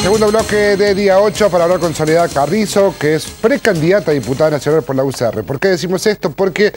Segundo bloque de día 8 para hablar con Soledad Carrizo, que es precandidata a diputada nacional por la UCR. ¿Por qué decimos esto? Porque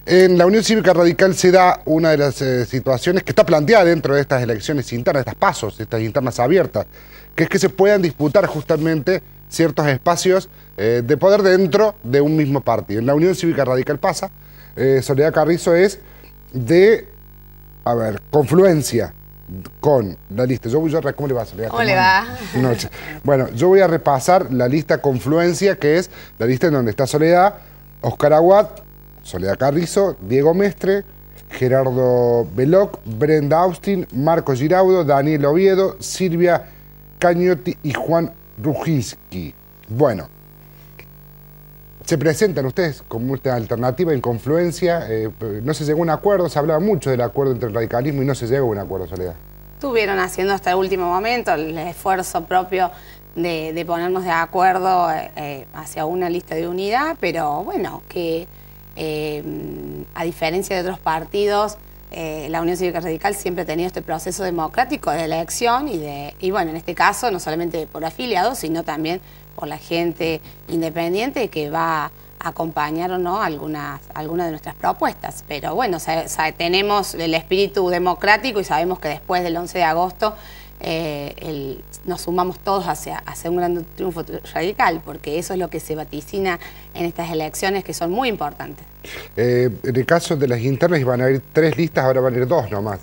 en la Unión Cívica Radical se da una de las situaciones que está planteada dentro de estas elecciones internas, estas pasos, estas internas abiertas, que es que se puedan disputar justamente ciertos espacios de poder dentro de un mismo partido. En la Unión Cívica Radical pasa, Soledad Carrizo es de, confluencia con la lista. ¿Cómo le va, Soledad? ¿Cómo le va? Noche. Bueno, yo voy a repasar la lista confluencia, que es la lista en donde está Soledad, Oscar Aguad, Soledad Carrizo, Diego Mestre, Gerardo Beloc, Brenda Austin, Marco Giraudo, Daniel Oviedo, Silvia Cañotti y Juan Rujinski. Bueno, ¿se presentan ustedes como una alternativa en confluencia? No se llegó a un acuerdo, se hablaba mucho del acuerdo entre el radicalismo y no se llegó a un acuerdo, Soledad. Estuvieron haciendo hasta el último momento el esfuerzo propio de ponernos de acuerdo hacia una lista de unidad, pero bueno, que a diferencia de otros partidos, la Unión Cívica Radical siempre ha tenido este proceso democrático de elección y bueno, en este caso no solamente por afiliados, sino también por la gente independiente que va a acompañar o no algunas de nuestras propuestas. Pero bueno, tenemos el espíritu democrático y sabemos que después del 11 de agosto nos sumamos todos hacia un gran triunfo radical, porque eso es lo que se vaticina en estas elecciones, que son muy importantes. En el caso de las internas van a haber 3 listas, ahora van a ir 2 nomás.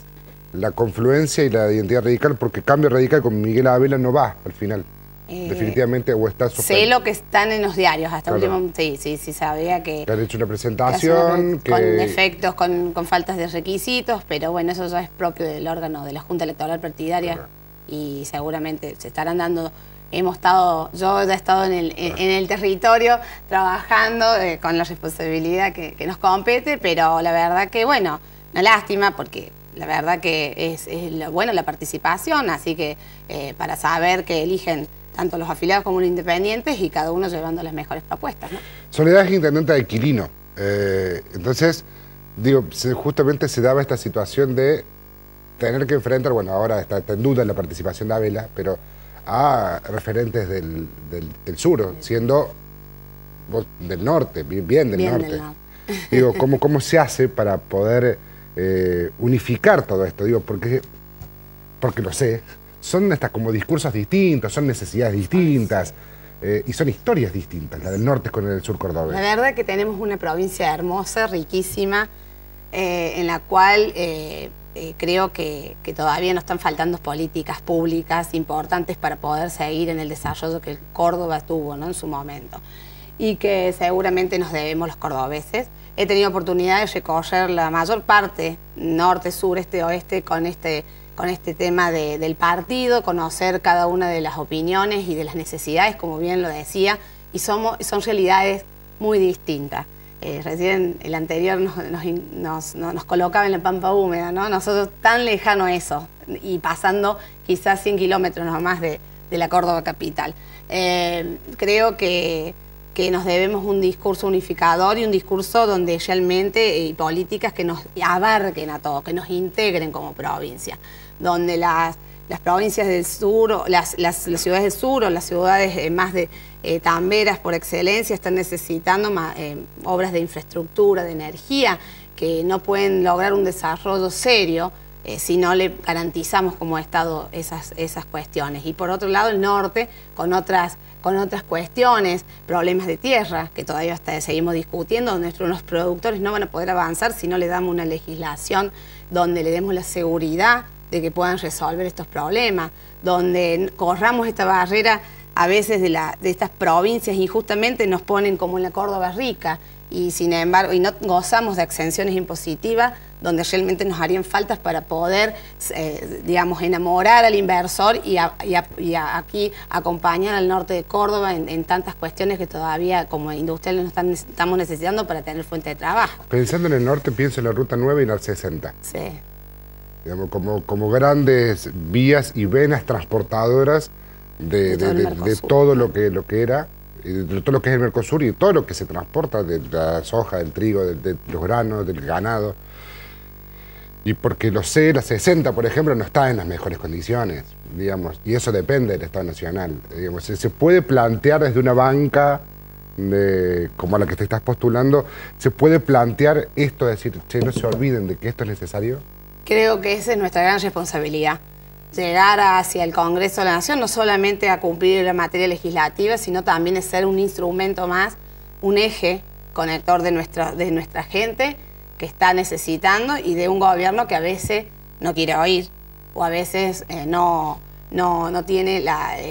La confluencia y la identidad radical, porque Cambio Radical con Miguel Ávila no va al final. Definitivamente, o está suspendido. Sé lo que están en los diarios, hasta claro. Último, sí, sabía que han hecho una presentación. Con efectos, con faltas de requisitos, pero bueno, eso ya es propio del órgano de la Junta Electoral Partidaria, claro. Y seguramente se estarán dando. Yo ya he estado en el territorio trabajando con la responsabilidad que nos compete, pero la verdad que, bueno, una lástima porque la verdad que es bueno la participación, así que para saber que eligen tanto los afiliados como los independientes y cada uno llevando las mejores propuestas, ¿no? Soledad es intendente de Quilino, entonces, digo, justamente se daba esta situación de tener que enfrentar, bueno, ahora está en duda la participación de Abela, pero a referentes del sur, siendo vos del norte, bien del norte. Digo, ¿cómo se hace para poder unificar todo esto? Digo, porque lo sé, son hasta como discursos distintos, son necesidades distintas y son historias distintas, la del norte con el sur cordobés. La verdad que tenemos una provincia hermosa, riquísima, en la cual creo que todavía nos están faltando políticas públicas importantes para poder seguir en el desarrollo que Córdoba tuvo, ¿no?, en su momento, y que seguramente nos debemos los cordobeses. He tenido oportunidad de recorrer la mayor parte, norte, sur, este, oeste, con este tema del partido, conocer cada una de las opiniones y de las necesidades, como bien lo decía, y son realidades muy distintas. Recién el anterior nos colocaba en la pampa húmeda, ¿no? Nosotros tan lejano eso, y pasando quizás 100 kilómetros nomás de la Córdoba capital. Creo que nos debemos un discurso unificador y un discurso donde realmente y políticas que nos abarquen a todos, que nos integren como provincia, donde las provincias del sur, las ciudades del sur o las ciudades más de tamberas por excelencia están necesitando obras de infraestructura, de energía, que no pueden lograr un desarrollo serio si no le garantizamos como Estado esas cuestiones. Y por otro lado el norte con otras cuestiones, problemas de tierra, que todavía seguimos discutiendo, donde nuestros productores no van a poder avanzar si no le damos una legislación donde le demos la seguridad de que puedan resolver estos problemas, donde corramos esta barrera a veces de estas provincias injustamente nos ponen como en la Córdoba rica y sin embargo no gozamos de exenciones impositivas donde realmente nos harían faltas para poder, digamos, enamorar al inversor y aquí acompañar al norte de Córdoba en tantas cuestiones que todavía como industriales estamos necesitando para tener fuente de trabajo. Pensando en el norte, pienso en la Ruta 9 y la 60. Sí. Digamos, como grandes vías y venas transportadoras de todo lo que era, de todo lo que es el Mercosur y todo lo que se transporta, de la soja, del trigo, de los granos, del ganado. Y porque los C60, por ejemplo, no está en las mejores condiciones, digamos, y eso depende del Estado Nacional. Digamos, se puede plantear desde una banca como la que te estás postulando, se puede plantear esto, decir, che, no se olviden de que esto es necesario. Creo que esa es nuestra gran responsabilidad. Llegar hacia el Congreso de la Nación, no solamente a cumplir la materia legislativa, sino también es ser un instrumento más, un eje conector de nuestra gente que está necesitando y de un gobierno que a veces no quiere oír o a veces no tiene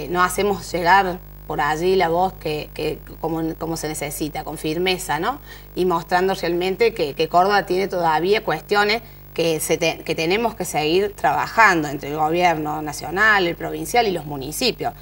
no hacemos llegar por allí la voz que como se necesita, con firmeza, ¿no? Y mostrando realmente que Córdoba tiene todavía cuestiones que tenemos que seguir trabajando entre el gobierno nacional, el provincial y los municipios.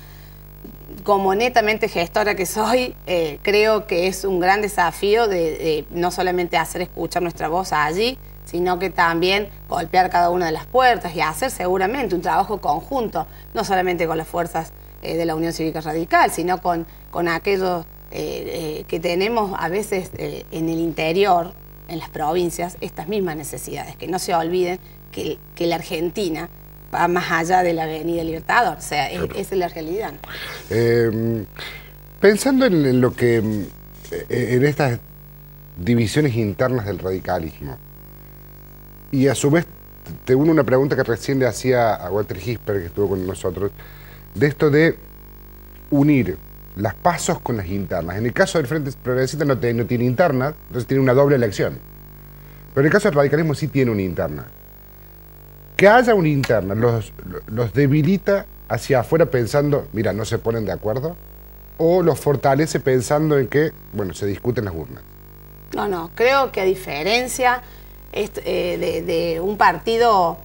Como netamente gestora que soy, creo que es un gran desafío de no solamente hacer escuchar nuestra voz allí, sino que también golpear cada una de las puertas y hacer seguramente un trabajo conjunto, no solamente con las fuerzas de la Unión Cívica Radical, sino con aquellos que tenemos a veces en el interior, en las provincias, estas mismas necesidades. Que no se olviden que la Argentina va más allá de la Avenida Libertador, o sea, claro. Esa es la realidad, ¿no? Pensando en lo que, en estas divisiones internas del radicalismo, y a su vez te uno una pregunta que recién le hacía a Walter Gisper, que estuvo con nosotros, de esto de unir las PASO con las internas. En el caso del Frente Progresista no tiene internas, entonces tiene una doble elección. Pero en el caso del radicalismo sí tiene una interna. Que haya una interna los debilita hacia afuera pensando, mira, no se ponen de acuerdo, o los fortalece pensando en que, bueno, se discuten las urnas. No, creo que a diferencia de un partido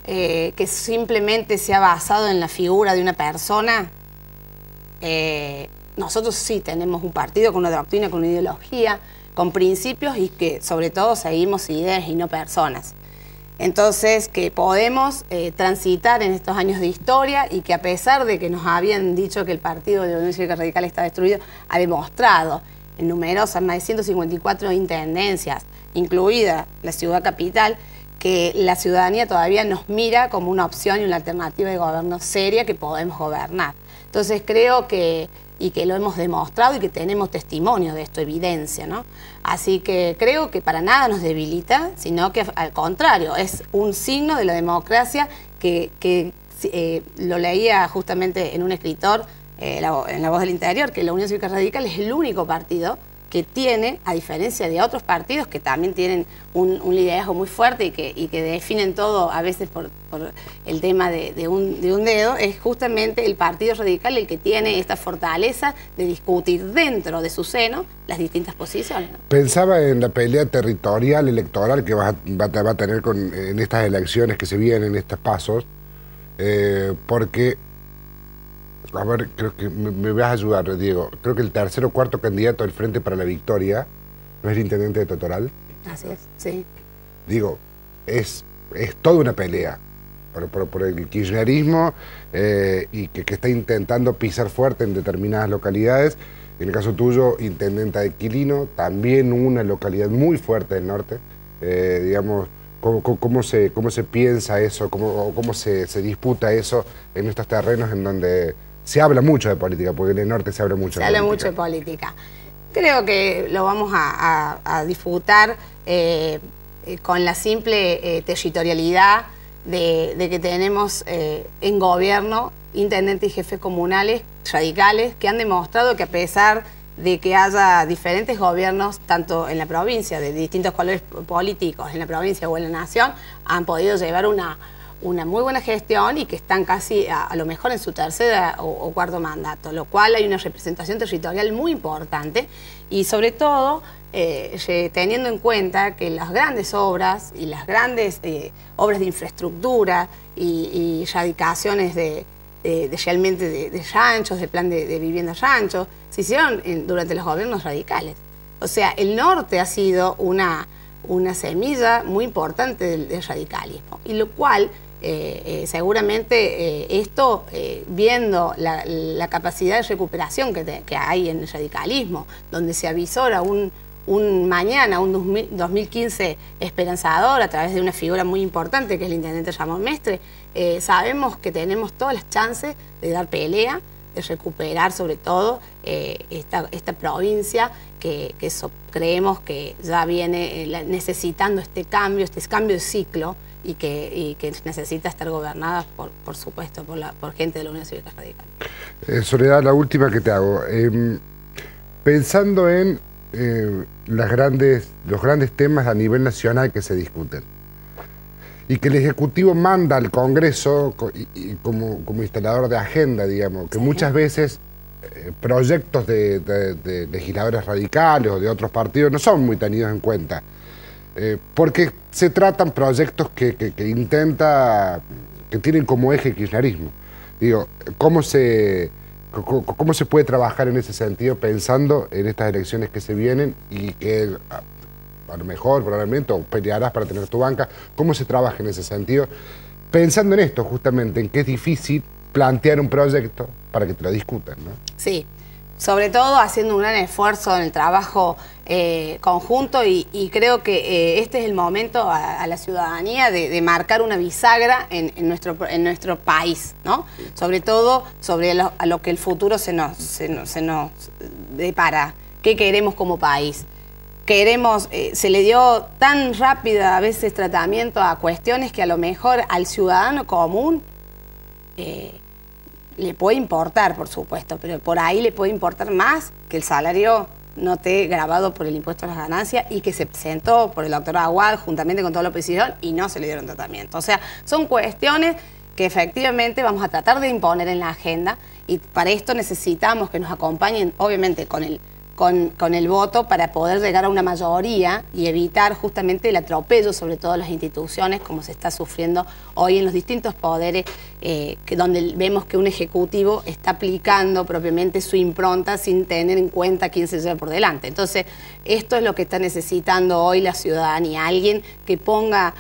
que simplemente se ha basado en la figura de una persona, nosotros sí tenemos un partido con una doctrina, con una ideología, con principios y que sobre todo seguimos ideas y no personas. Entonces, que podemos transitar en estos años de historia y que a pesar de que nos habían dicho que el partido de la Unión Cívica Radical está destruido, ha demostrado en numerosas, más de 154 intendencias, incluida la ciudad capital, que la ciudadanía todavía nos mira como una opción y una alternativa de gobierno seria que podemos gobernar. Entonces creo que lo hemos demostrado y que tenemos testimonio de esto, evidencia, ¿no? Así que creo que para nada nos debilita, sino que al contrario, es un signo de la democracia que lo leía justamente en un escritor, en La Voz del Interior, que la Unión Cívica Radical es el único partido que tiene, a diferencia de otros partidos que también tienen un liderazgo muy fuerte y que definen todo a veces por el tema de un dedo, es justamente el Partido Radical el que tiene esta fortaleza de discutir dentro de su seno las distintas posiciones, ¿no? Pensaba en la pelea territorial electoral que va a tener en estas elecciones que se vienen, en estos pasos, porque... A ver, creo que me vas a ayudar, Diego. Creo que el tercer o cuarto candidato del Frente para la Victoria no es el intendente de Totoral. Así es, sí. Digo, es toda una pelea por el kirchnerismo y que está intentando pisar fuerte en determinadas localidades. En el caso tuyo, intendenta de Quilino, también una localidad muy fuerte del norte. Digamos, ¿cómo se piensa eso? ¿Cómo se disputa eso en estos terrenos en donde... Se habla mucho de política, porque en el norte se habla mucho de política. Se habla mucho de política. Creo que lo vamos a disfrutar con la simple territorialidad de que tenemos en gobierno intendentes y jefes comunales radicales que han demostrado que a pesar de que haya diferentes gobiernos, tanto en la provincia, de distintos colores políticos, en la provincia o en la nación, han podido llevar una muy buena gestión y que están casi a lo mejor en su tercera o cuarto mandato, lo cual hay una representación territorial muy importante y sobre todo teniendo en cuenta que las grandes obras y las grandes obras de infraestructura y radicaciones realmente de ranchos, de plan de vivienda ranchos, se hicieron durante los gobiernos radicales. O sea, el norte ha sido una semilla muy importante del radicalismo y lo cual... seguramente esto, viendo la capacidad de recuperación que hay en el radicalismo, donde se avisora un mañana, un 2015 esperanzador a través de una figura muy importante que es el intendente Ramón Mestre. Sabemos que tenemos todas las chances de dar pelea, de recuperar sobre todo esta provincia que creemos que ya viene necesitando este cambio de ciclo y que necesita estar gobernada, por supuesto, por gente de la Unión Cívica Radical. Soledad, la última que te hago. Pensando en los grandes temas a nivel nacional que se discuten y que el Ejecutivo manda al Congreso como instalador de agenda, digamos, que muchas veces proyectos de legisladores radicales o de otros partidos no son muy tenidos en cuenta, porque se tratan proyectos que tienen como eje el kirchnerismo. Digo, ¿cómo se puede trabajar en ese sentido pensando en estas elecciones que se vienen y que a lo mejor probablemente pelearás para tener tu banca? ¿Cómo se trabaja en ese sentido? Pensando en esto justamente, en que es difícil plantear un proyecto para que te lo discutan, ¿no? Sí, sobre todo haciendo un gran esfuerzo en el trabajo conjunto y creo que este es el momento a la ciudadanía de marcar una bisagra en nuestro país, ¿no? Sobre todo a lo que el futuro se nos depara. ¿Qué queremos como país? Se le dio tan rápida a veces tratamiento a cuestiones que a lo mejor al ciudadano común le puede importar, por supuesto, pero por ahí le puede importar más que el salario no esté grabado por el impuesto a las ganancias y que se presentó por el doctor Aguad juntamente con toda la oposición y no se le dieron tratamiento. O sea, son cuestiones que efectivamente vamos a tratar de imponer en la agenda y para esto necesitamos que nos acompañen, obviamente, con el voto para poder llegar a una mayoría y evitar justamente el atropello sobre todo las instituciones como se está sufriendo hoy en los distintos poderes, donde vemos que un ejecutivo está aplicando propiamente su impronta sin tener en cuenta quién se lleva por delante. Entonces, esto es lo que está necesitando hoy la ciudadanía, alguien que ponga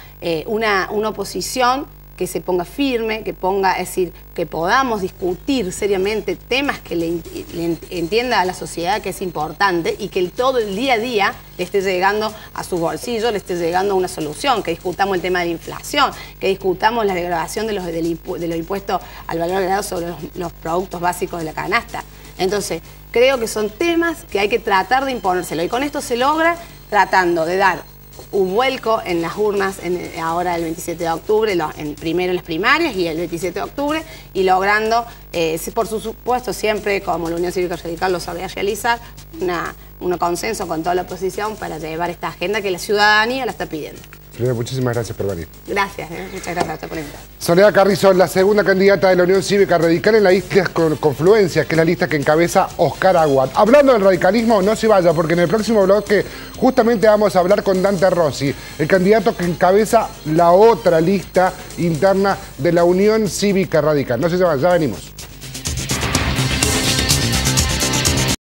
una oposición que se ponga firme, es decir, que podamos discutir seriamente temas que le entienda a la sociedad que es importante y que todo el día a día le esté llegando a su bolsillo, le esté llegando a una solución, que discutamos el tema de la inflación, que discutamos la degradación de los impuestos al valor agregado sobre los productos básicos de la canasta. Entonces, creo que son temas que hay que tratar de imponérselo y con esto se logra tratando de dar un vuelco en las urnas ahora el 27 de octubre, primero en las primarias y el 27 de octubre, y por supuesto, siempre como la Unión Cívica Radical lo sabía realizar, un consenso con toda la oposición para llevar esta agenda que la ciudadanía la está pidiendo. Soledad, muchísimas gracias por venir. Gracias, muchas gracias a usted por invitar. Soledad Carrizo, la segunda candidata de la Unión Cívica Radical en la lista Confluencia, que es la lista que encabeza Oscar Aguad. Hablando del radicalismo, no se vaya, porque en el próximo bloque justamente vamos a hablar con Dante Rossi, el candidato que encabeza la otra lista interna de la Unión Cívica Radical. No se vayan, ya venimos.